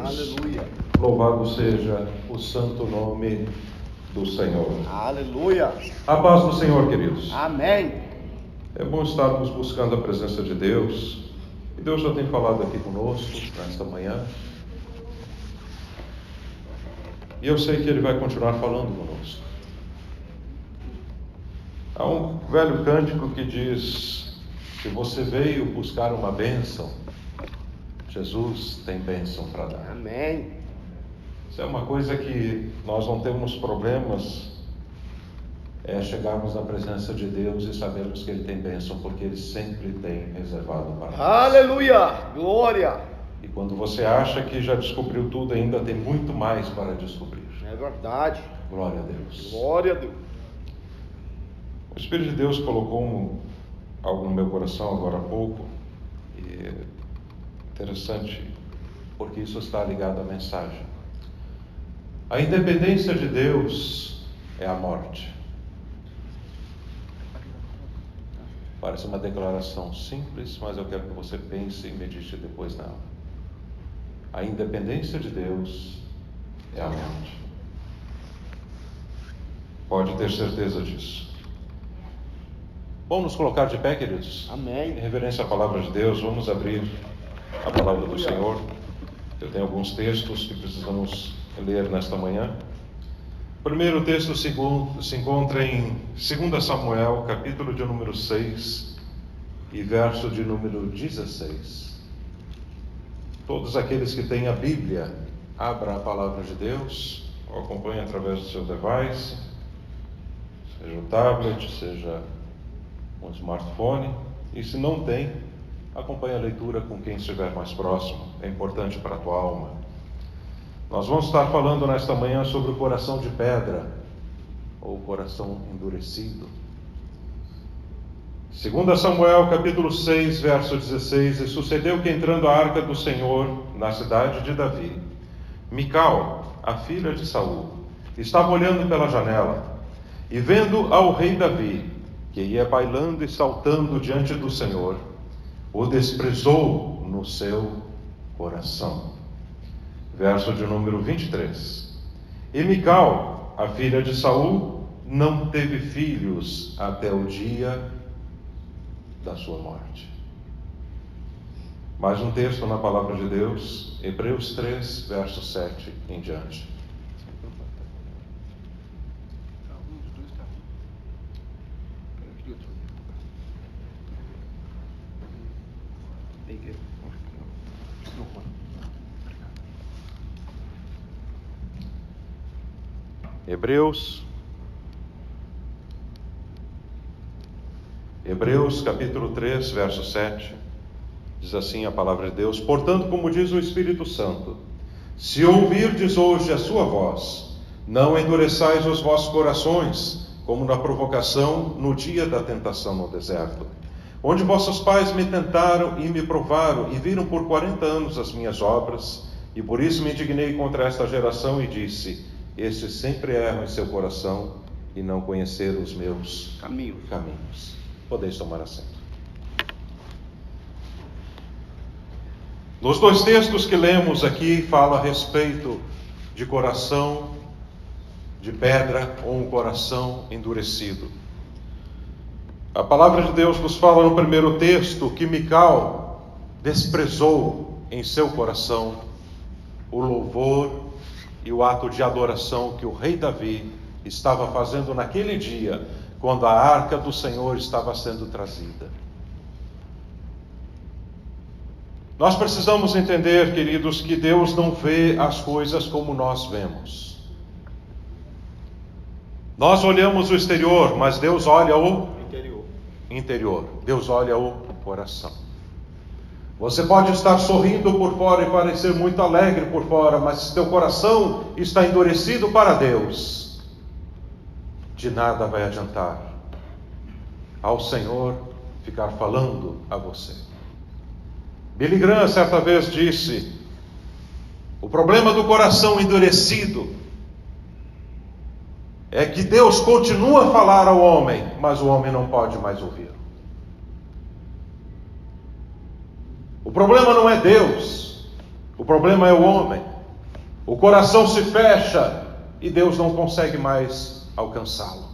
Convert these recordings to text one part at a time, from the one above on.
Aleluia. Louvado seja o santo nome do Senhor. Aleluia. A paz do Senhor, queridos. Amém. É bom estarmos buscando a presença de Deus. E Deus já tem falado aqui conosco nesta manhã. E eu sei que Ele vai continuar falando conosco. Há um velho cântico que diz: se você veio buscar uma bênção, Jesus tem bênção para dar. Amém. Isso é uma coisa que nós não temos problemas, é chegarmos na presença de Deus e sabermos que Ele tem bênção, porque Ele sempre tem reservado para nós. Aleluia. Glória. E quando você acha que já descobriu tudo, ainda tem muito mais para descobrir. É verdade. Glória a Deus. Glória a Deus. O Espírito de Deus colocou algo no meu coração agora há pouco. E interessante, porque isso está ligado à mensagem. A independência de Deus é a morte. Parece uma declaração simples, mas eu quero que você pense e medite depois nela. A independência de Deus é a morte. Pode ter certeza disso. Vamos nos colocar de pé, queridos? Amém. Em reverência à palavra de Deus, vamos abrir a palavra do Senhor. Eu tenho alguns textos que precisamos ler nesta manhã. O primeiro texto se encontra em 2 Samuel, capítulo de número 6 e verso de número 16. Todos aqueles que têm a Bíblia, abra a palavra de Deus, ou acompanhe através do seu device, seja o tablet, seja um smartphone, e se não tem, acompanhe a leitura com quem estiver mais próximo, é importante para a tua alma. Nós vamos estar falando nesta manhã sobre o coração de pedra, ou coração endurecido. 2 Samuel capítulo 6, verso 16, e sucedeu que entrando a arca do Senhor na cidade de Davi, Mical, a filha de Saul, estava olhando pela janela, e vendo ao rei Davi, que ia bailando e saltando diante do Senhor, o desprezou no seu coração. Verso de número 23. E Mical, a filha de Saul, não teve filhos até o dia da sua morte. Mais um texto na palavra de Deus, Hebreus 3, verso 7 em diante. Hebreus capítulo 3, verso 7, diz assim a palavra de Deus: portanto, como diz o Espírito Santo, se ouvirdes hoje a sua voz, não endureçais os vossos corações, como na provocação no dia da tentação no deserto, onde vossos pais me tentaram e me provaram, e viram por 40 anos as minhas obras, e por isso me indignei contra esta geração e disse: estes sempre erram em seu coração e não conheceram os meus caminhos. Podeis tomar assento. Nos dois textos que lemos aqui, fala a respeito de coração de pedra ou um coração endurecido. A palavra de Deus nos fala no primeiro texto que Mical desprezou em seu coração o louvor e o ato de adoração que o rei Davi estava fazendo naquele dia, quando a arca do Senhor estava sendo trazida. Nós precisamos entender, queridos, que Deus não vê as coisas como nós vemos. Nós olhamos o exterior, mas Deus olha o interior. Deus olha o coração. Você pode estar sorrindo por fora e parecer muito alegre por fora, mas se teu coração está endurecido para Deus, de nada vai adiantar ao Senhor ficar falando a você. Billy Graham certa vez disse: o problema do coração endurecido é que Deus continua a falar ao homem, mas o homem não pode mais ouvir. O problema não é Deus, o problema é o homem. O coração se fecha e Deus não consegue mais alcançá-lo.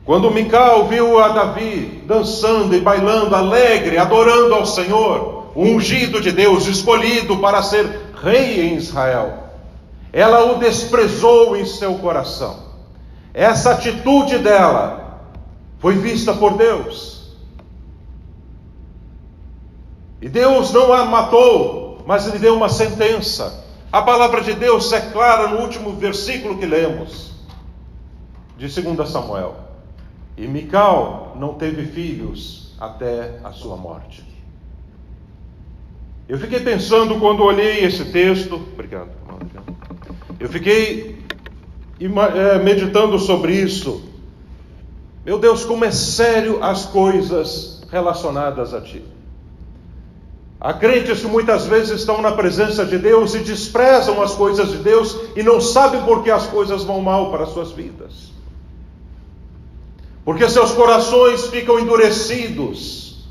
Quando Mical viu a Davi dançando e bailando alegre, adorando ao Senhor, o ungido de Deus, escolhido para ser rei em Israel, ela o desprezou em seu coração. Essa atitude dela foi vista por Deus. E Deus não a matou, mas lhe deu uma sentença. A palavra de Deus é clara no último versículo que lemos, de 2 Samuel. E Mical não teve filhos até a sua morte. Eu fiquei pensando quando olhei esse texto, obrigado. Eu fiquei meditando sobre isso. Meu Deus, como é sério as coisas relacionadas a Ti. Há crentes que muitas vezes estão na presença de Deus e desprezam as coisas de Deus e não sabem por que as coisas vão mal para as suas vidas. Porque seus corações ficam endurecidos.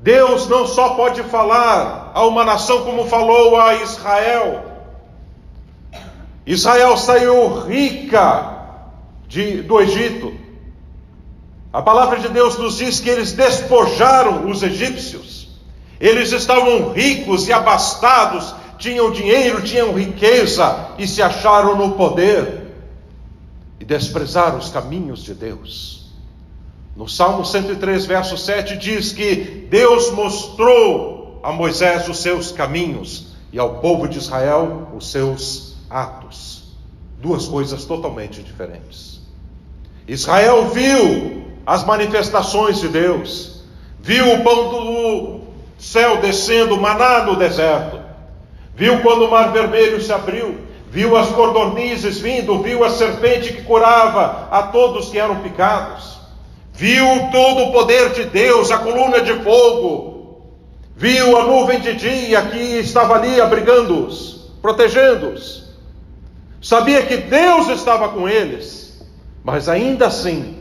Deus não só pode falar a uma nação como falou a Israel. Israel saiu rica do Egito. A palavra de Deus nos diz que eles despojaram os egípcios. Eles estavam ricos e abastados, tinham dinheiro, tinham riqueza e se acharam no poder e desprezaram os caminhos de Deus. No Salmo 103, verso 7 diz que Deus mostrou a Moisés os seus caminhos e ao povo de Israel os seus atos. Duas coisas totalmente diferentes. Israel viu as manifestações de Deus, viu o pão do céu descendo, maná no deserto, viu quando o mar vermelho se abriu, viu as codornizes vindo, viu a serpente que curava a todos que eram picados, viu todo o poder de Deus, a coluna de fogo, viu a nuvem de dia que estava ali abrigando-os, protegendo-os, sabia que Deus estava com eles, mas ainda assim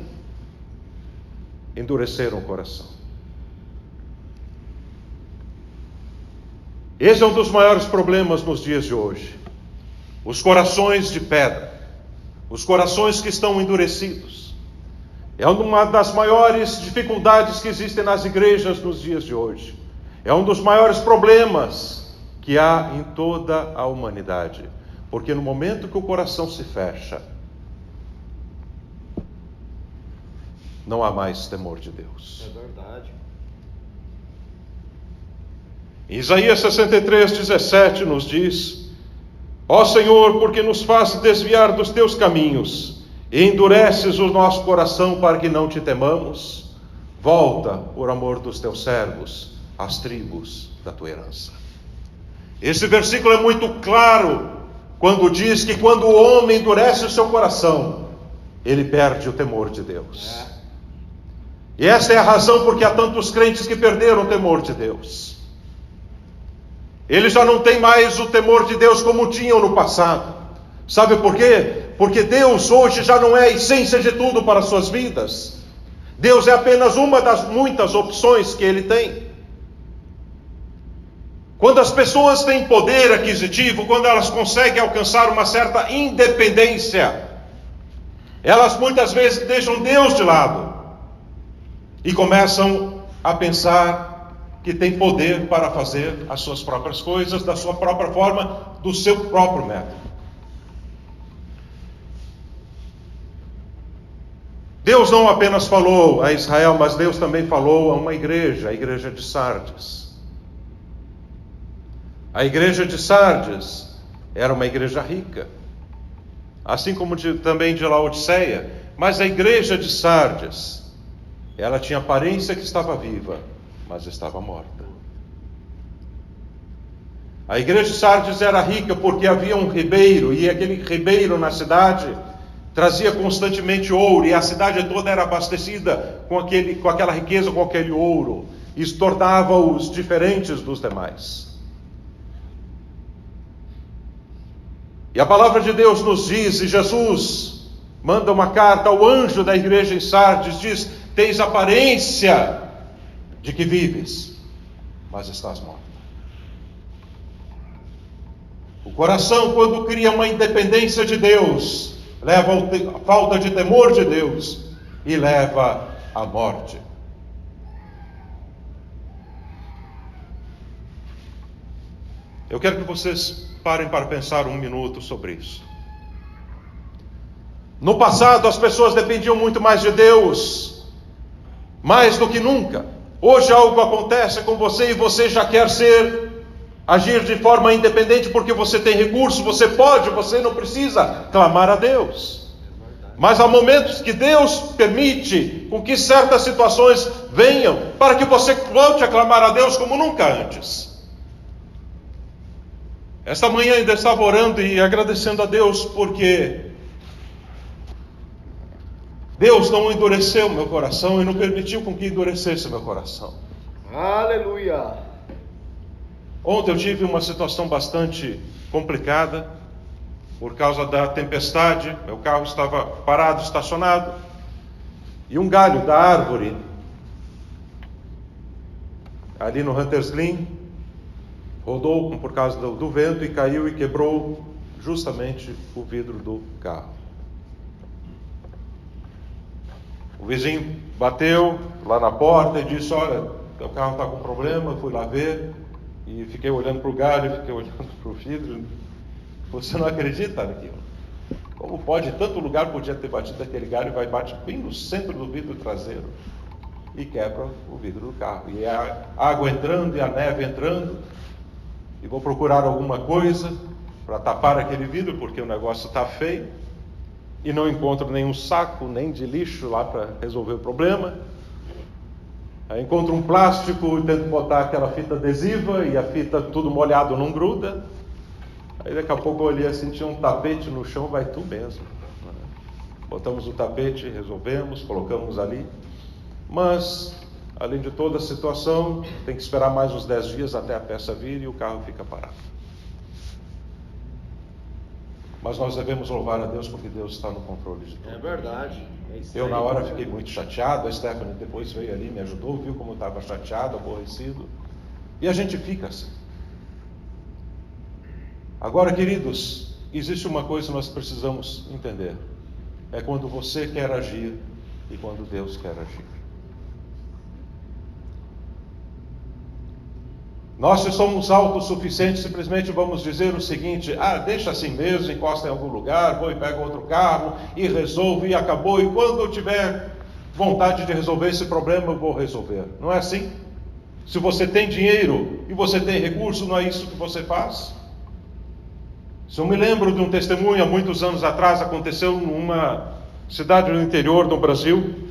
endureceram o coração. Esse é um dos maiores problemas nos dias de hoje. Os corações de pedra, os corações que estão endurecidos. É uma das maiores dificuldades que existem nas igrejas nos dias de hoje. É um dos maiores problemas que há em toda a humanidade. Porque no momento que o coração se fecha, não há mais temor de Deus. É verdade. Isaías 63, 17 nos diz: Ó Senhor, porque nos faz desviar dos teus caminhos, e endureces o nosso coração para que não te temamos, volta, por amor dos teus servos, às tribos da tua herança. Esse versículo é muito claro, quando diz que quando o homem endurece o seu coração, ele perde o temor de Deus. E essa é a razão porque há tantos crentes que perderam o temor de Deus. Eles já não têm mais o temor de Deus como tinham no passado. Sabe por quê? Porque Deus hoje já não é a essência de tudo para as suas vidas. Deus é apenas uma das muitas opções que Ele tem. Quando as pessoas têm poder aquisitivo, quando elas conseguem alcançar uma certa independência, elas muitas vezes deixam Deus de lado e começam a pensar que tem poder para fazer as suas próprias coisas, da sua própria forma, do seu próprio método. Deus não apenas falou a Israel, mas Deus também falou a uma igreja, a igreja de Sardes. A igreja de Sardes era uma igreja rica, assim como também de Laodiceia, mas a igreja de Sardes, ela tinha aparência que estava viva, mas estava morta. A igreja de Sardes era rica porque havia um ribeiro, e aquele ribeiro na cidade trazia constantemente ouro, e a cidade toda era abastecida com aquela riqueza, com aquele ouro. Isso tornava-os diferentes dos demais. E a palavra de Deus nos diz, e Jesus manda uma carta ao anjo da igreja em Sardes, diz: tens aparência de que vives, mas estás morto. O coração, quando cria uma independência de Deus, leva a falta de temor de Deus e leva à morte. Eu quero que vocês parem para pensar um minuto sobre isso. No passado, as pessoas dependiam muito mais de Deus, mais do que nunca. Hoje algo acontece com você e você já quer agir de forma independente porque você tem recurso, você pode, você não precisa clamar a Deus. Mas há momentos que Deus permite com que certas situações venham para que você volte a clamar a Deus como nunca antes. Esta manhã ainda estava orando e agradecendo a Deus porque Deus não endureceu meu coração e não permitiu com que endurecesse meu coração. Aleluia. Ontem eu tive uma situação bastante complicada por causa da tempestade. Meu carro estava parado, estacionado, e um galho da árvore ali no Hunters Glen rodou por causa do vento e caiu e quebrou justamente o vidro do carro. O vizinho bateu lá na porta e disse: olha, teu carro está com problema. Eu fui lá ver e fiquei olhando para o galho, fiquei olhando para o vidro. Você não acredita naquilo? Como pode? Tanto lugar podia ter batido aquele galho, vai bate bem no centro do vidro traseiro e quebra o vidro do carro. E a água entrando e a neve entrando. E vou procurar alguma coisa para tapar aquele vidro, porque o negócio está feio. E não encontro nenhum saco, nem de lixo lá para resolver o problema. Aí encontro um plástico e tento botar aquela fita adesiva e a fita tudo molhado não gruda. Aí daqui a pouco eu olhei assim, tinha um tapete no chão, vai tu mesmo. Botamos o tapete, resolvemos, colocamos ali. Mas, além de toda a situação, tem que esperar mais uns 10 dias até a peça vir e o carro fica parado. Mas nós devemos louvar a Deus porque Deus está no controle de tudo. É verdade. Eu na hora fiquei muito chateado, a Stephanie depois veio ali, me ajudou, viu como eu estava chateado, aborrecido. E a gente fica assim. Agora, queridos, existe uma coisa que nós precisamos entender. É quando você quer agir e quando Deus quer agir. Nós, se somos autossuficientes, simplesmente vamos dizer o seguinte: deixa assim mesmo, encosta em algum lugar, vou e pego outro carro e resolvo e acabou. E quando eu tiver vontade de resolver esse problema, eu vou resolver. Não é assim? Se você tem dinheiro e você tem recurso, não é isso que você faz? Se eu me lembro de um testemunho há muitos anos atrás, aconteceu numa cidade no interior do Brasil.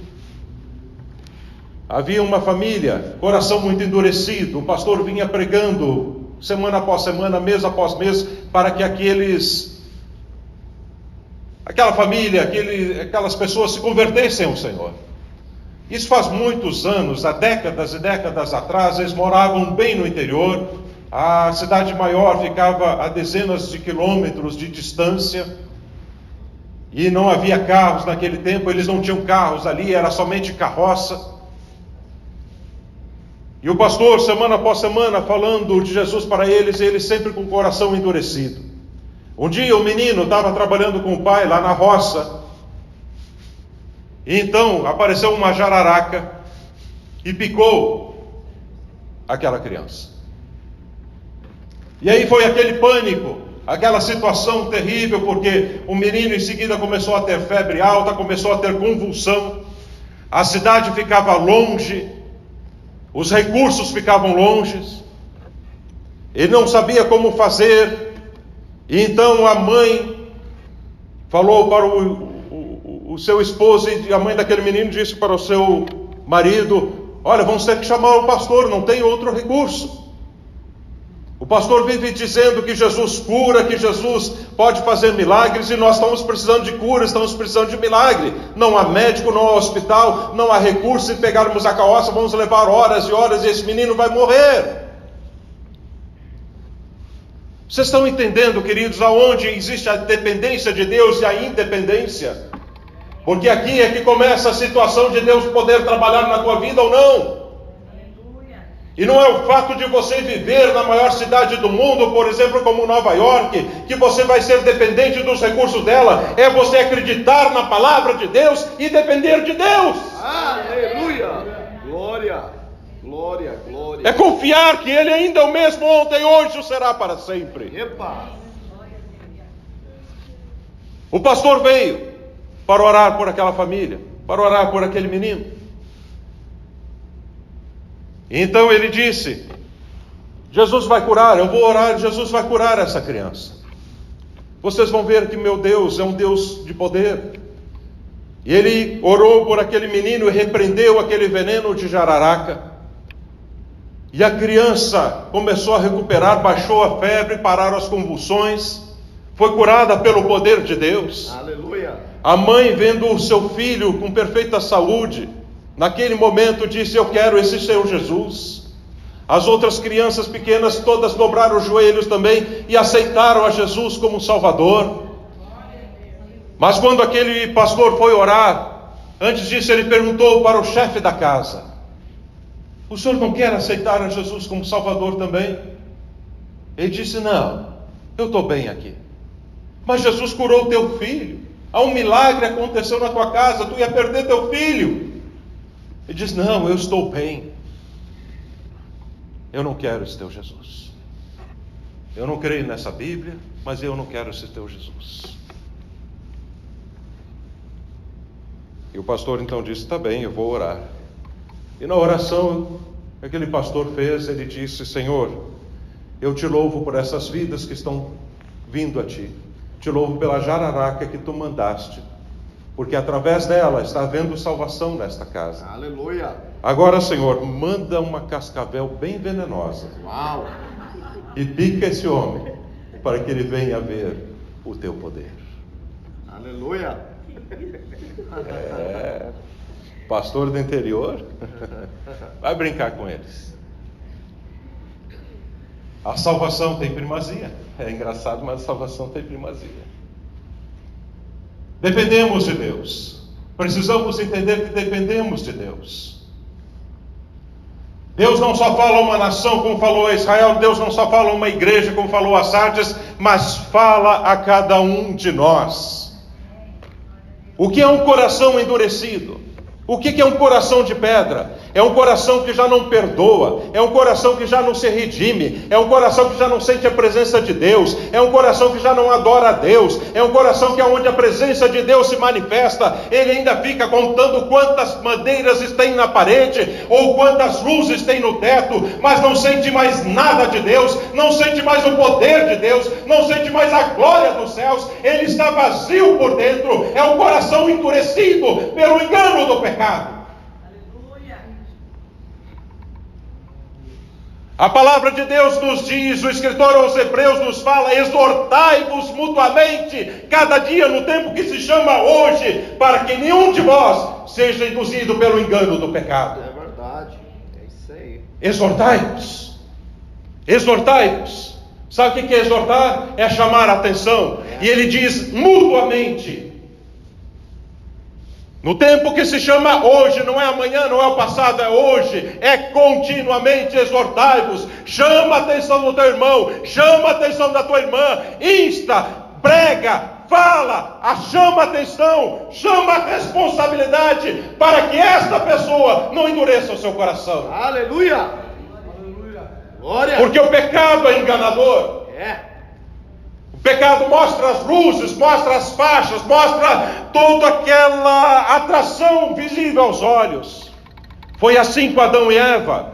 Havia uma família, coração muito endurecido. O pastor vinha pregando semana após semana, mês após mês, para que aquela família, aquelas pessoas se convertessem ao Senhor. Isso faz muitos anos, há décadas e décadas atrás. Eles moravam bem no interior. A cidade maior ficava a dezenas de quilômetros de distância. E não havia carros naquele tempo, eles não tinham carros ali, era somente carroça. E o pastor, semana após semana, falando de Jesus para eles, e eles sempre com o coração endurecido. Um dia o menino estava trabalhando com o pai lá na roça, e então apareceu uma jararaca e picou aquela criança. E aí foi aquele pânico, aquela situação terrível, porque o menino em seguida começou a ter febre alta, começou a ter convulsão, a cidade ficava longe, os recursos ficavam longe, ele não sabia como fazer, e então a mãe falou para o seu esposo, e a mãe daquele menino disse para o seu marido: olha, vamos ter que chamar o pastor, não tem outro recurso. O pastor vive dizendo que Jesus cura, que Jesus pode fazer milagres, e nós estamos precisando de cura, estamos precisando de milagre. Não há médico, não há hospital, não há recurso. Se pegarmos a carroça, vamos levar horas e horas e esse menino vai morrer. Vocês estão entendendo, queridos, aonde existe a dependência de Deus e a independência? Porque aqui é que começa a situação de Deus poder trabalhar na tua vida ou não. E não é o fato de você viver na maior cidade do mundo, por exemplo, como Nova York, que você vai ser dependente dos recursos dela. É você acreditar na palavra de Deus e depender de Deus. Aleluia! Glória, glória, glória. É confiar que Ele ainda é o mesmo ontem, hoje, o será para sempre. Epa! O pastor veio para orar por aquela família, para orar por aquele menino. Então ele disse: Jesus vai curar, eu vou orar, Jesus vai curar essa criança. Vocês vão ver que meu Deus é um Deus de poder. E ele orou por aquele menino e repreendeu aquele veneno de jararaca. E a criança começou a recuperar, baixou a febre, pararam as convulsões, foi curada pelo poder de Deus. Aleluia! A mãe, vendo o seu filho com perfeita saúde, naquele momento disse: eu quero esse seu Jesus. As outras crianças pequenas todas dobraram os joelhos também e aceitaram a Jesus como Salvador. Mas quando aquele pastor foi orar, antes disso ele perguntou para o chefe da casa: o senhor não quer aceitar a Jesus como Salvador também? Ele disse: não, eu estou bem aqui. Mas Jesus curou teu filho, há um milagre aconteceu na tua casa, tu ia perder teu filho. Ele diz: não, eu estou bem. Eu não quero esse teu Jesus. Eu não creio nessa Bíblia, mas eu não quero esse teu Jesus. E o pastor então disse: está bem, eu vou orar. E na oração que aquele pastor fez, ele disse: Senhor, eu te louvo por essas vidas que estão vindo a ti. Te louvo pela jararaca que tu mandaste, porque através dela está havendo salvação nesta casa. Aleluia! Agora, Senhor, manda uma cascavel bem venenosa. Uau! E pica esse homem, para que ele venha ver o teu poder. Aleluia! Pastor do interior, vai brincar com eles. A salvação tem primazia. É engraçado, mas a salvação tem primazia. Dependemos de Deus. Precisamos entender que dependemos de Deus. Deus não só fala a uma nação como falou a Israel, Deus não só fala a uma igreja como falou a Sardes, mas fala a cada um de nós. O que é um coração endurecido? O que é um coração de pedra? É um coração que já não perdoa, é um coração que já não se redime, é um coração que já não sente a presença de Deus, é um coração que já não adora a Deus, é um coração que onde a presença de Deus se manifesta, ele ainda fica contando quantas madeiras tem na parede, ou quantas luzes tem no teto, mas não sente mais nada de Deus, não sente mais o poder de Deus, não sente mais a glória dos céus, ele está vazio por dentro, é um coração endurecido pelo engano do pecado. A palavra de Deus nos diz, o escritor aos Hebreus nos fala: exortai-vos mutuamente, cada dia no tempo que se chama hoje, para que nenhum de vós seja induzido pelo engano do pecado. É verdade, é isso aí. Exortai-vos, exortai-vos. Sabe o que é exortar? É chamar a atenção. E ele diz mutuamente. No tempo que se chama hoje, não é amanhã, não é o passado, é hoje, é continuamente. Exortai-vos, chama a atenção do teu irmão, chama a atenção da tua irmã, insta, prega, fala, chama a atenção, chama a responsabilidade, para que esta pessoa não endureça o seu coração. Aleluia! Glória! Porque o pecado é enganador. O pecado mostra as luzes, mostra as faixas, mostra toda aquela atração visível aos olhos. Foi assim com Adão e Eva.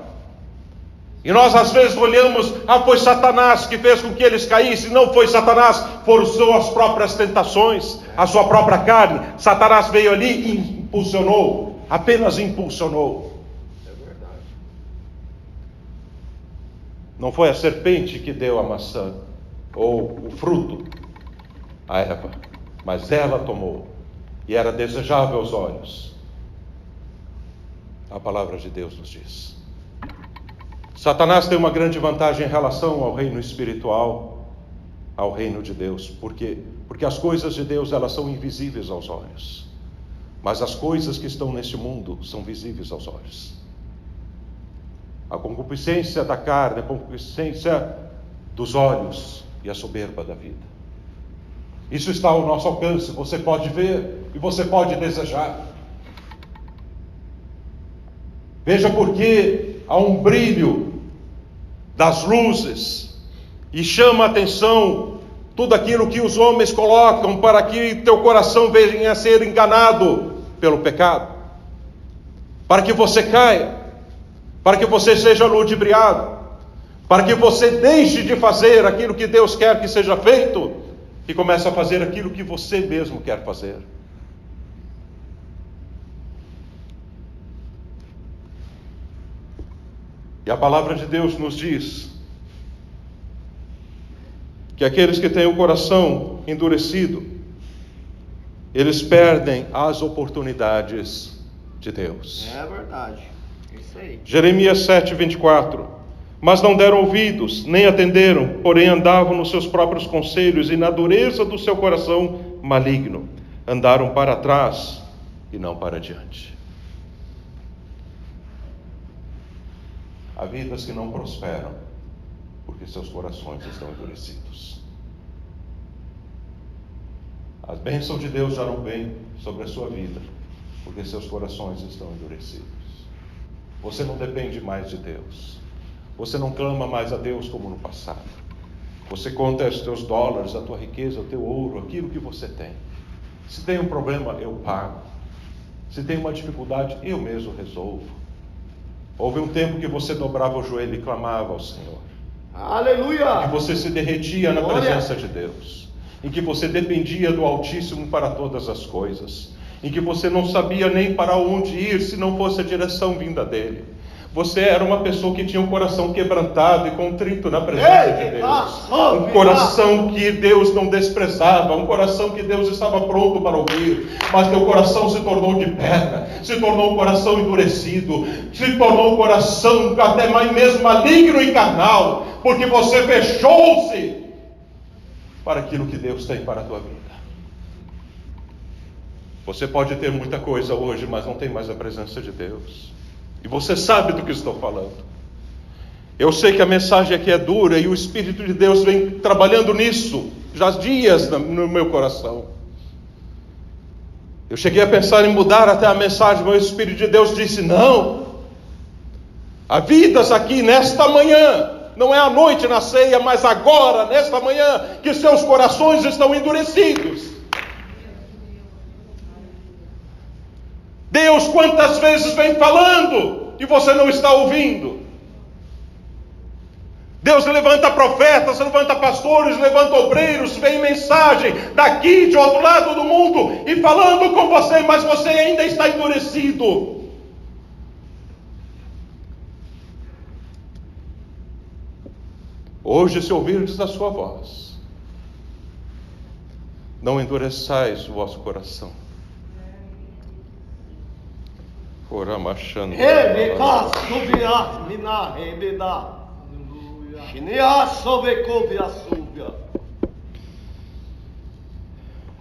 E nós às vezes olhamos: foi Satanás que fez com que eles caíssem. Não foi Satanás, foram suas próprias tentações, a sua própria carne. Satanás veio ali e impulsionou, apenas impulsionou. É verdade. Não foi a serpente que deu a maçã ou o fruto a Eva, mas ela tomou, e era desejável aos olhos. A palavra de Deus nos diz. Satanás tem uma grande vantagem em relação ao reino espiritual, ao reino de Deus. Por quê? Porque as coisas de Deus, elas são invisíveis aos olhos, mas as coisas que estão neste mundo são visíveis aos olhos. a concupiscência da carne, a concupiscência dos olhos e a soberba da vida. Isso está ao nosso alcance, você pode ver e você pode desejar. Veja porque há um brilho das luzes e chama a atenção tudo aquilo que os homens colocam para que teu coração venha a ser enganado pelo pecado, para que você caia, para que você seja ludibriado, para que você deixe de fazer aquilo que Deus quer que seja feito e comece a fazer aquilo que você mesmo quer fazer. E a palavra de Deus nos diz que aqueles que têm o coração endurecido, eles perdem as oportunidades de Deus. É verdade. Isso aí. Jeremias 7:24. Mas não deram ouvidos, nem atenderam, porém andavam nos seus próprios conselhos e na dureza do seu coração maligno. Andaram para trás e não para diante. Há vidas que não prosperam, porque seus corações estão endurecidos. As bênçãos de Deus já não vêm sobre a sua vida, porque seus corações estão endurecidos. Você não depende mais de Deus. Você não clama mais a Deus como no passado. Você conta os teus dólares, a tua riqueza, o teu ouro, aquilo que você tem. Se tem um problema, eu pago. Se tem uma dificuldade, eu mesmo resolvo. Houve um tempo que você dobrava o joelho e clamava ao Senhor. Aleluia! Que você se derretia na Glória! presença de Deus. Em que você dependia do Altíssimo para todas as coisas. Em que você não sabia nem para onde ir se não fosse a direção vinda dele. Você era uma pessoa que tinha um coração quebrantado e contrito na presença de Deus. Um coração que Deus não desprezava, um coração que Deus estava pronto para ouvir. Mas teu coração se tornou de pedra, se tornou um coração endurecido, se tornou um coração até mais mesmo maligno e carnal, porque você fechou-se para aquilo que Deus tem para a tua vida. Você pode ter muita coisa hoje, mas não tem mais a presença de Deus. E você sabe do que estou falando. Eu sei que a mensagem aqui é dura e o Espírito de Deus vem trabalhando nisso já há dias no meu coração. Eu cheguei a pensar em mudar até a mensagem, mas o Espírito de Deus disse: não. Há vidas aqui nesta manhã, não é à noite na ceia, mas agora, nesta manhã, que seus corações estão endurecidos. Deus quantas vezes vem falando e você não está ouvindo? Deus levanta profetas, levanta pastores, levanta obreiros, vem mensagem daqui, de outro lado do mundo, e falando com você, mas você ainda está endurecido. Hoje, se ouvirdes a sua voz, não endureçais o vosso coração.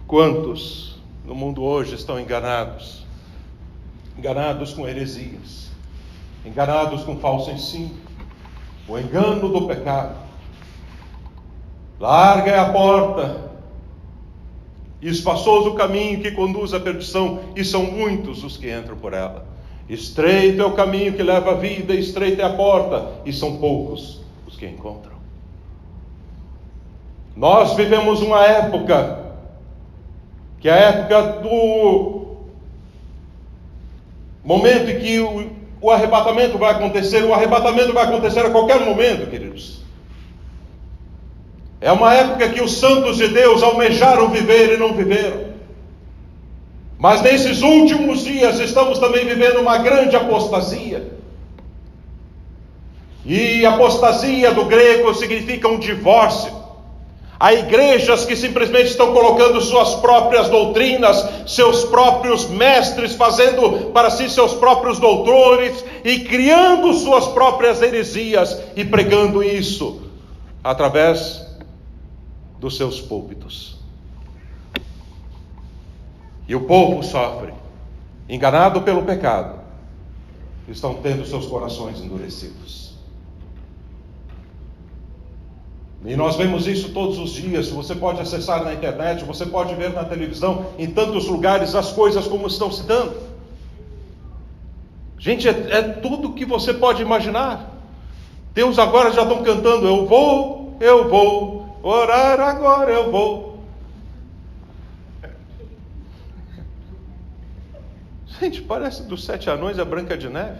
Quantos no mundo hoje estão enganados? Enganados com heresias, enganados com falso ensino, o engano do pecado. Larga é a porta, e espaçoso o caminho que conduz à perdição, e são muitos os que entram por ela. Estreito é o caminho que leva à vida, estreita é a porta, e são poucos os que encontram. Nós vivemos uma época, que é a época do momento em que o arrebatamento vai acontecer. O arrebatamento vai acontecer a qualquer momento, queridos. É uma época que os santos de Deus almejaram viver e não viveram. Mas nesses últimos dias estamos também vivendo uma grande apostasia. E apostasia do grego significa um divórcio. Há igrejas que simplesmente estão colocando suas próprias doutrinas, seus próprios mestres, fazendo para si seus próprios doutores e criando suas próprias heresias e pregando isso através dos seus púlpitos. E o povo sofre, enganado pelo pecado, estão tendo seus corações endurecidos. E nós vemos isso todos os dias. Você pode acessar na internet, você pode ver na televisão, em tantos lugares, as coisas como estão se dando. Gente, é tudo que você pode imaginar. Deus agora já estão cantando, eu vou orar agora, eu vou. Gente, parece dos 7 anões a Branca de Neve.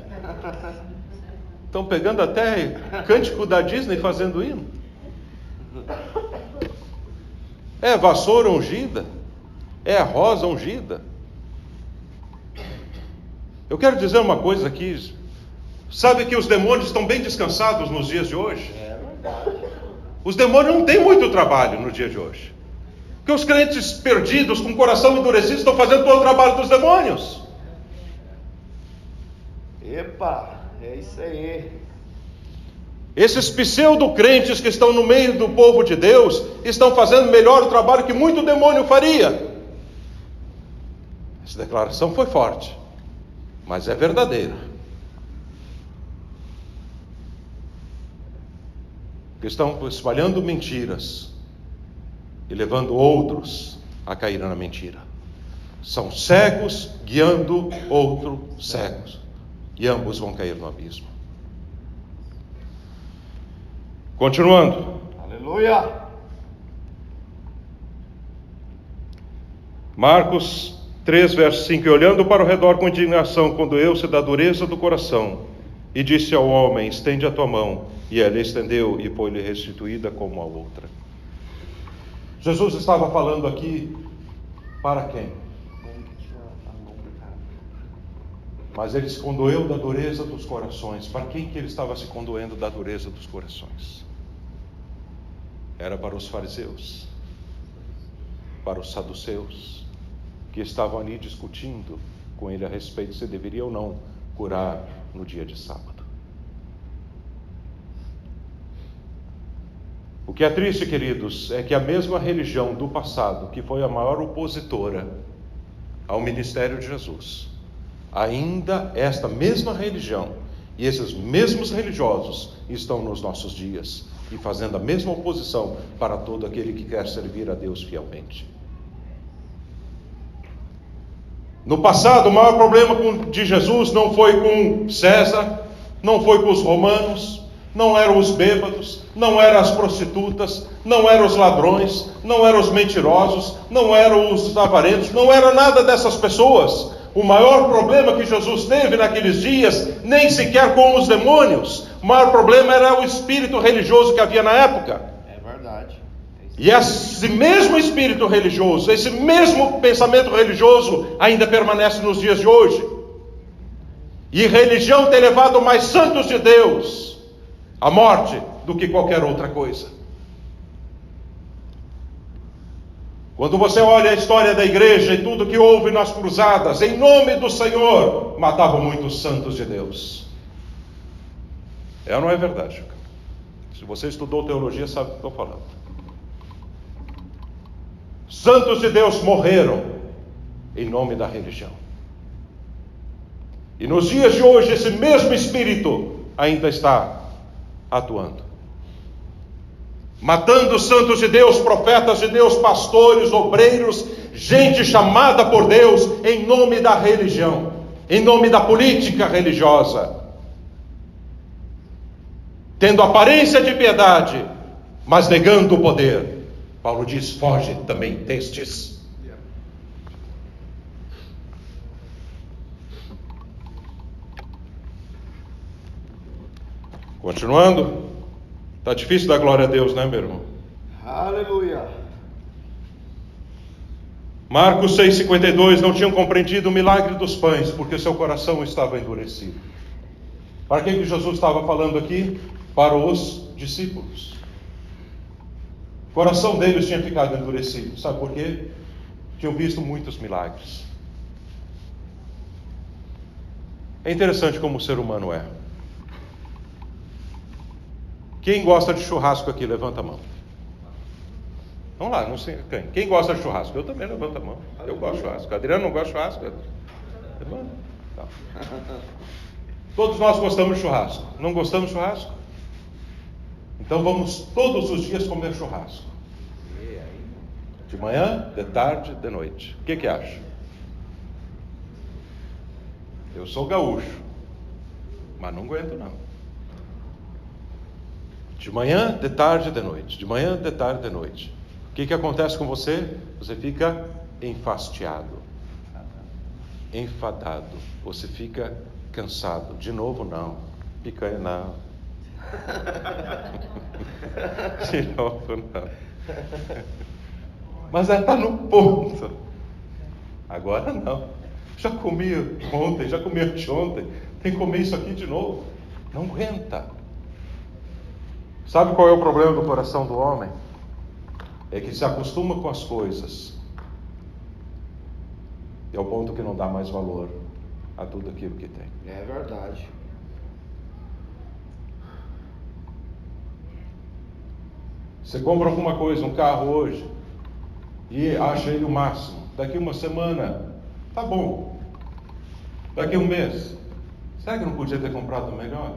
Estão pegando até cântico da Disney fazendo hino. É vassoura ungida, é a rosa ungida. Eu quero dizer uma coisa aqui. Sabe que os demônios estão bem descansados nos dias de hoje? É verdade. Os demônios não têm muito trabalho no dia de hoje. Porque os crentes perdidos, com o coração endurecido, estão fazendo todo o trabalho dos demônios. Epa, é isso aí. Esses pseudo-crentes que estão no meio do povo de Deus estão fazendo melhor o trabalho que muito demônio faria. Essa declaração foi forte, mas é verdadeira. Que estão espalhando mentiras e levando outros a cair na mentira. São cegos guiando outros cegos, e ambos vão cair no abismo. Continuando. Aleluia. Marcos 3, verso 5. E olhando para o redor com indignação, condoeu-se da dureza do coração, e disse ao homem, estende a tua mão. E ela estendeu, e foi-lhe restituída como a outra. Jesus estava falando aqui para quem? Mas ele se condoeu da dureza dos corações. Para quem que ele estava se condoendo da dureza dos corações? Era para os fariseus, para os saduceus, que estavam ali discutindo com ele a respeito se deveria ou não curar no dia de sábado. O que é triste, queridos, é que a mesma religião do passado, que foi a maior opositora ao ministério de Jesus, ainda esta mesma religião e esses mesmos religiosos estão nos nossos dias e fazendo a mesma oposição para todo aquele que quer servir a Deus fielmente. No passado, o maior problema de Jesus não foi com César, não foi com os romanos, não eram os bêbados, não eram as prostitutas, não eram os ladrões, não eram os mentirosos, não eram os avarentos, não era nada dessas pessoas. O maior problema que Jesus teve naqueles dias, nem sequer com os demônios, o maior problema era o espírito religioso que havia na época. É verdade. E esse mesmo espírito religioso, esse mesmo pensamento religioso ainda permanece nos dias de hoje. E religião tem levado mais santos de Deus à morte do que qualquer outra coisa. Quando você olha a história da igreja e tudo que houve nas cruzadas, em nome do Senhor, matavam muitos santos de Deus. É ou não é verdade? Se você estudou teologia, sabe o que estou falando. Santos de Deus morreram em nome da religião. E nos dias de hoje, esse mesmo espírito ainda está atuando. Matando santos de Deus, profetas de Deus, pastores, obreiros, gente chamada por Deus em nome da religião, em nome da política religiosa. Tendo aparência de piedade, mas negando o poder. Paulo diz, foge também destes. Continuando. Está difícil dar glória a Deus, né, meu irmão? Aleluia. Marcos 6,52, não tinham compreendido o milagre dos pães, porque seu coração estava endurecido. Para quem que Jesus estava falando aqui? Para os discípulos. O coração deles tinha ficado endurecido. Sabe por quê? Tinham visto muitos milagres. É interessante como o ser humano é. Quem gosta de churrasco aqui, levanta a mão. Vamos lá, não sei quem. Quem gosta de churrasco? Eu também levanto a mão. Eu gosto de churrasco. Adriano não gosta de churrasco? Levanta. Tá. Todos nós gostamos de churrasco. Não gostamos de churrasco? Então vamos todos os dias comer churrasco. De manhã, de tarde, de noite. O que acha? Eu sou gaúcho, mas não aguento não. De manhã, de tarde, de noite. De manhã, de tarde, de noite. O que acontece com você? Você fica enfastiado, enfadado. Você fica cansado. De novo, não. Picanha, não. De novo, não. Mas está no ponto. Agora não. Já comi ontem, já comi anteontem. Tem que comer isso aqui de novo. Não aguenta. Sabe qual é o problema do coração do homem? É que se acostuma com as coisas. É o ponto que não dá mais valor a tudo aquilo que tem. É verdade. Você compra alguma coisa, um carro hoje, e acha ele o máximo. Daqui uma semana, tá bom. Daqui um mês, será que não podia ter comprado melhor?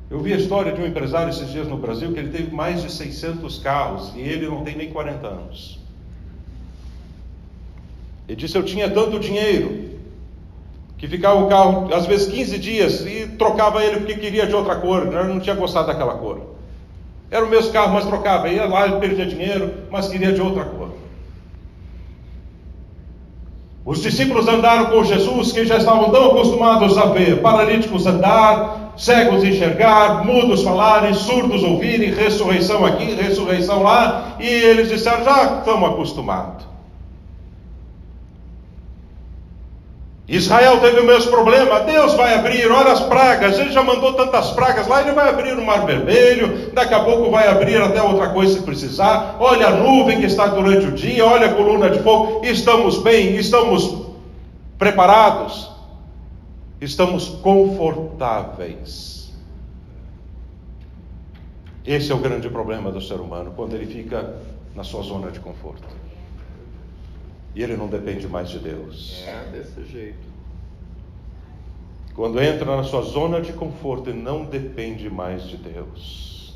Eu vi a história de um empresário esses dias no Brasil, que ele teve mais de 600 carros, e ele não tem nem 40 anos. Ele disse, eu tinha tanto dinheiro, que ficava o carro, às vezes 15 dias, e trocava ele porque queria de outra cor, não tinha gostado daquela cor. Era o mesmo carro, mas trocava, ia lá e perdia dinheiro, mas queria de outra cor. Os discípulos andaram com Jesus, que já estavam tão acostumados a ver paralíticos andar, cegos enxergar, mudos falarem, surdos ouvirem, ressurreição aqui, ressurreição lá, e eles disseram, já estamos acostumados. Israel teve o mesmo problema. Deus vai abrir, olha as pragas, ele já mandou tantas pragas lá, ele vai abrir o mar vermelho, daqui a pouco vai abrir até outra coisa se precisar. Olha a nuvem que está durante o dia, olha a coluna de fogo. Estamos bem, estamos preparados, estamos confortáveis. Esse é o grande problema do ser humano, quando ele fica na sua zona de conforto e ele não depende mais de Deus. É desse jeito. Quando entra na sua zona de conforto e não depende mais de Deus.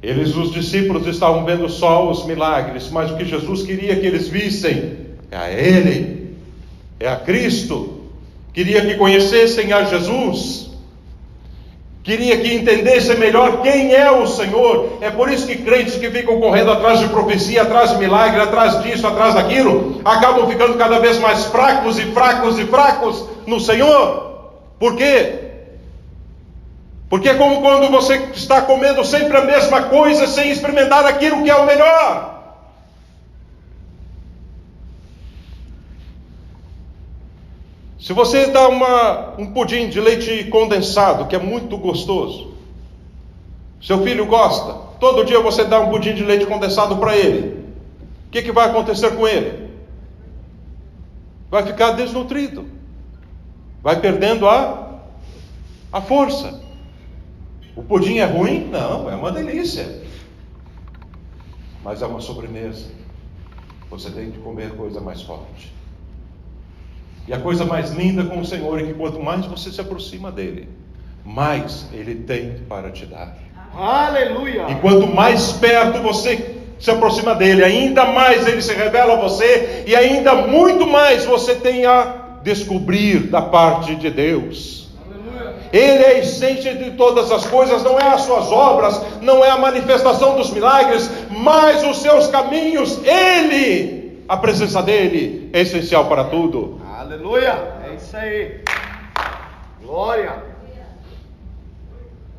Os discípulos estavam vendo só os milagres, mas o que Jesus queria que eles vissem é a Ele, é a Cristo. Queria que conhecessem a Jesus. Queria que entendessem melhor quem é o Senhor. É por isso que crentes que ficam correndo atrás de profecia, atrás de milagre, atrás disso, atrás daquilo, acabam ficando cada vez mais fracos e fracos e fracos no Senhor. Por quê? Porque é como quando você está comendo sempre a mesma coisa, sem experimentar aquilo que é o melhor. Se você dá um pudim de leite condensado, que é muito gostoso, seu filho gosta, todo dia você dá um pudim de leite condensado para ele, o que vai acontecer com ele? Vai ficar desnutrido, vai perdendo a força. O pudim é ruim? Não, é uma delícia, mas é uma sobremesa. Você tem que comer coisa mais forte. E a coisa mais linda com o Senhor é que quanto mais você se aproxima dele, mais ele tem para te dar. Aleluia! E quanto mais perto você se aproxima dele, ainda mais ele se revela a você, e ainda muito mais você tem a descobrir da parte de Deus. Aleluia. Ele é a essência de todas as coisas, não é as suas obras, não é a manifestação dos milagres, mas os seus caminhos. Ele, a presença dele é essencial para tudo. Aleluia, é isso aí. Glória.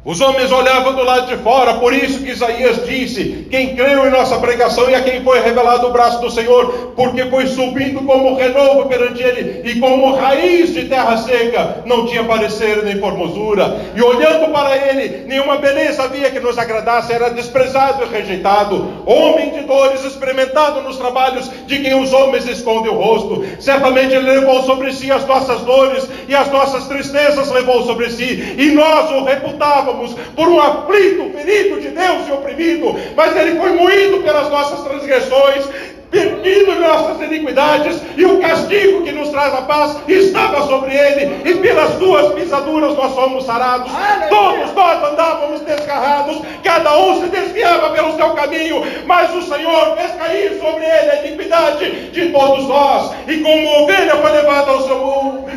Os homens olhavam do lado de fora, por isso que Isaías disse, quem creu em nossa pregação e a quem foi revelado o braço do Senhor, porque foi subindo como renovo perante ele, e como raiz de terra seca, não tinha parecer nem formosura, e olhando para ele, nenhuma beleza havia que nos agradasse, era desprezado e rejeitado, homem de dores, experimentado nos trabalhos de quem os homens escondem o rosto. Certamente ele levou sobre si as nossas dores, e as nossas tristezas levou sobre si, e nós o reputávamos por um aflito, ferido de Deus e oprimido, mas ele foi moído pelas nossas transgressões, perdido em nossas iniquidades, e o castigo que nos traz a paz estava sobre ele, e pelas tuas pisaduras nós somos sarados. Todos nós andávamos desgarrados, cada um se desviava pelo seu caminho, mas o Senhor fez cair sobre ele a iniquidade de todos nós. E como ovelha foi levada ao seu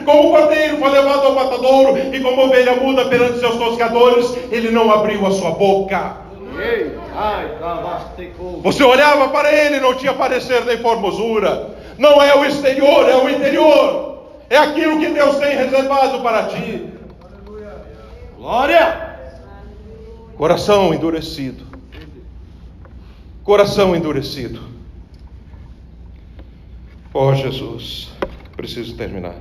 como cordeiro foi levado ao matadouro, e como ovelha muda perante seus tosqueadores, ele não abriu a sua boca. Você olhava para ele e não tinha parecer nem formosura. Não é o exterior, é o interior. É aquilo que Deus tem reservado para ti. Glória! Coração endurecido. Coração endurecido. Oh, Jesus, preciso terminar.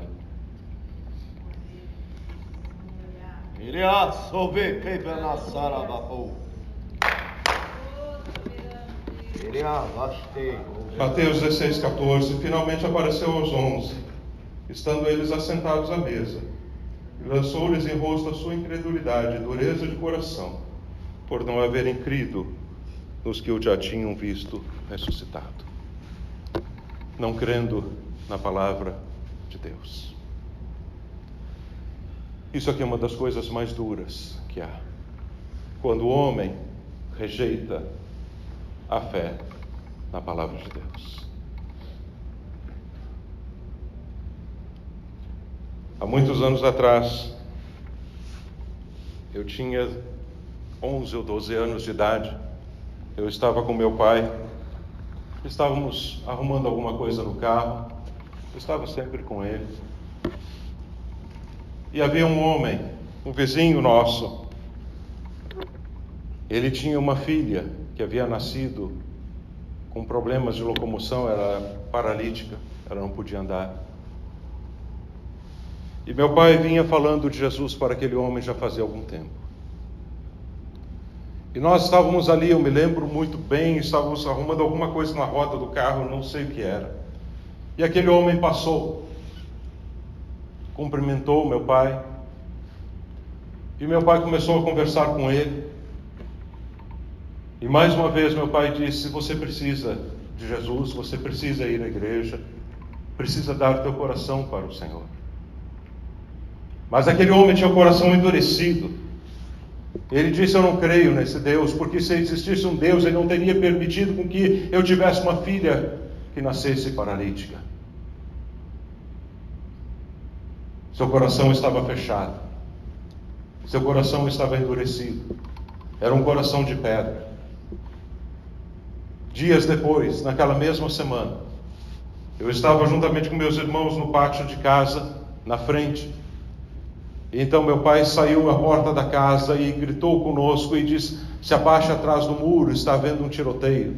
Mateus 16:14. Finalmente apareceu aos 11, estando eles assentados à mesa, e lançou-lhes em rosto a sua incredulidade e dureza de coração, por não haverem crido nos que o já tinham visto ressuscitado, não crendo na palavra de Deus. Isso aqui é uma das coisas mais duras que há, quando o homem rejeita a fé na palavra de Deus. Há muitos anos atrás, eu tinha 11 ou 12 anos de idade, eu estava com meu pai, estávamos arrumando alguma coisa no carro, eu estava sempre com ele, e havia um homem, um vizinho nosso. Ele tinha uma filha que havia nascido com problemas de locomoção, era paralítica, ela não podia andar. E meu pai vinha falando de Jesus para aquele homem já fazia algum tempo. E nós estávamos ali, eu me lembro muito bem, estávamos arrumando alguma coisa na roda do carro, não sei o que era. E aquele homem passou, cumprimentou meu pai, e meu pai começou a conversar com ele. E mais uma vez meu pai disse: você precisa de Jesus, você precisa ir à igreja, precisa dar teu coração para o Senhor. Mas aquele homem tinha o coração endurecido. Ele disse: eu não creio nesse Deus, porque se existisse um Deus, ele não teria permitido com que eu tivesse uma filha que nascesse paralítica. Seu coração estava fechado, seu coração estava endurecido, era um coração de pedra. Dias depois, naquela mesma semana, eu estava juntamente com meus irmãos no pátio de casa, na frente. E então meu pai saiu à porta da casa e gritou conosco e disse: se abaixa atrás do muro, está havendo um tiroteio.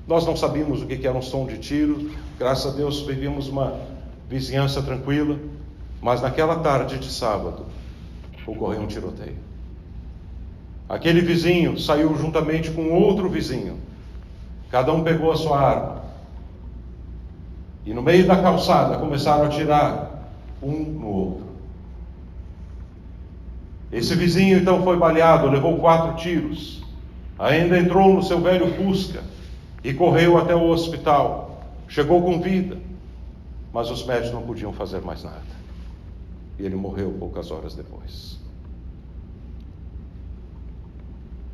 Nós não sabíamos o que era um som de tiro, graças a Deus vivíamos uma vizinhança tranquila, mas naquela tarde de sábado ocorreu um tiroteio. Aquele vizinho saiu juntamente com outro vizinho, cada um pegou a sua arma, e no meio da calçada começaram a atirar um no outro. Esse vizinho então foi baleado, levou 4 tiros, ainda entrou no seu velho Fusca e correu até o hospital, chegou com vida, mas os médicos não podiam fazer mais nada, e ele morreu poucas horas depois.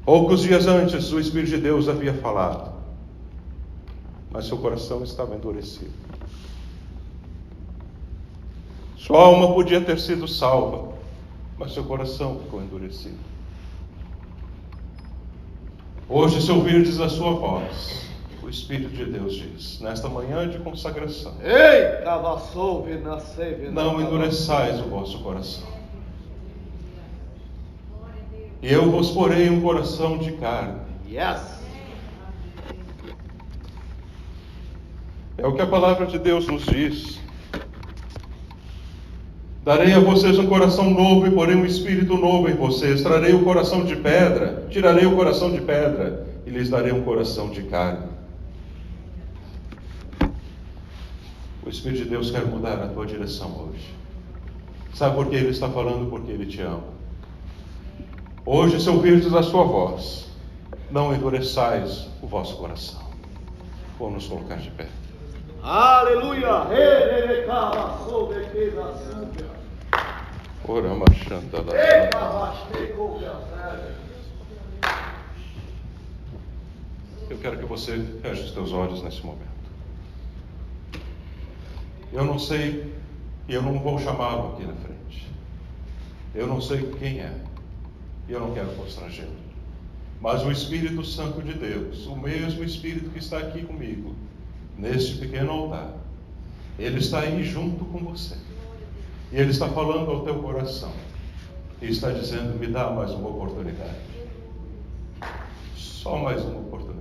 Poucos dias antes, o Espírito de Deus havia falado, mas seu coração estava endurecido. Sua alma podia ter sido salva, mas seu coração ficou endurecido. Hoje, se ouvirdes a sua voz, o Espírito de Deus diz, nesta manhã de consagração: não endureçais o vosso coração. E eu vos porei um coração de carne. É o que a palavra de Deus nos diz. Darei a vocês um coração novo e porei um espírito novo em vocês. Trarei o coração de pedra, tirarei o coração de pedra e lhes darei um coração de carne. O Espírito de Deus quer mudar a tua direção hoje. Sabe por que Ele está falando? Porque Ele te ama. Hoje, se ouvirdes a sua voz, não endureçais o vosso coração. Vamos nos colocar de pé. Aleluia. Ora, machanda da Eu quero que você feche os teus olhos nesse momento. Eu não sei, e eu não vou chamá-lo aqui na frente. Eu não sei quem é, e eu não quero constrangê-lo. Mas o Espírito Santo de Deus, o mesmo Espírito que está aqui comigo, neste pequeno altar, ele está aí junto com você. E ele está falando ao teu coração. E está dizendo, me dá mais uma oportunidade. Só mais uma oportunidade.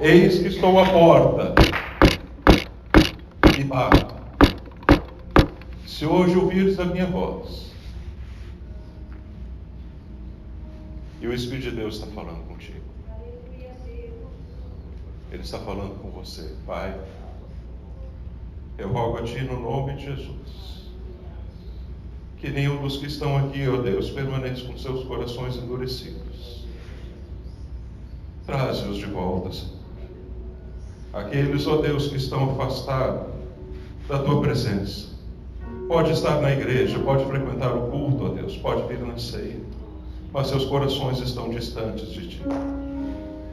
Eis que estou à porta e bato. Se hoje ouvires a minha voz, e o Espírito de Deus está falando contigo, ele está falando com você. Pai, eu rogo a Ti no nome de Jesus, que nenhum dos que estão aqui, ó Deus, permaneça com seus corações endurecidos. Traze-os de volta, Senhor. Aqueles, ó Deus, que estão afastados da Tua presença. Pode estar na igreja, pode frequentar o culto, ó Deus, pode vir na ceia, mas seus corações estão distantes de Ti.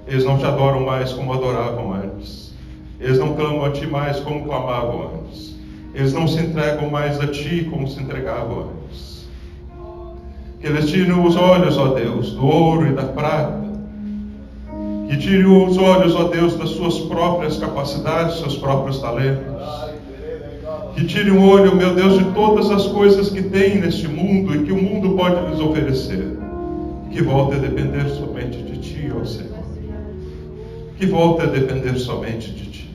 Eles não Te adoram mais como adoravam antes. Eles não clamam a Ti mais como clamavam antes. Eles não se entregam mais a Ti como se entregavam antes. Que eles tirem os olhos, ó Deus, do ouro e da prata. Que tirem os olhos, ó Deus, das suas próprias capacidades, seus próprios talentos. Que tire o olho, meu Deus, de todas as coisas que tem neste mundo e que o mundo pode lhes oferecer. Que volte a depender somente de Ti, ó Senhor. Que volte a depender somente de Ti.